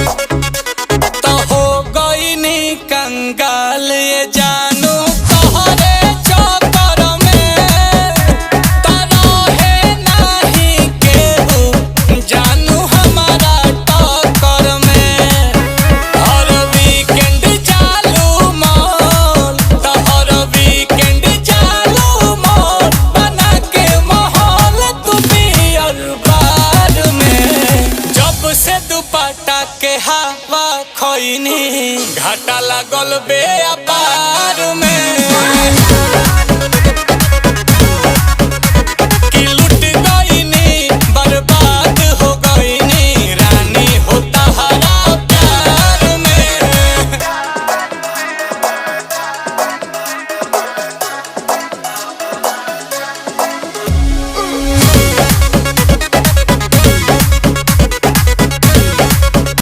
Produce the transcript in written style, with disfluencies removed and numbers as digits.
तो हो गई नी कंगाल ये जानू तोहरे चक्कर में, तारा है नहीं केहू जानू हमारा टक्कर में। हर वीकेंड चालू मॉल, तो हर वीकेंड चालू मॉल, बना के माहौल तू बियर बार में। जब से दुपट्टा के हवा खोइनी घाटा लागल बे अपार में।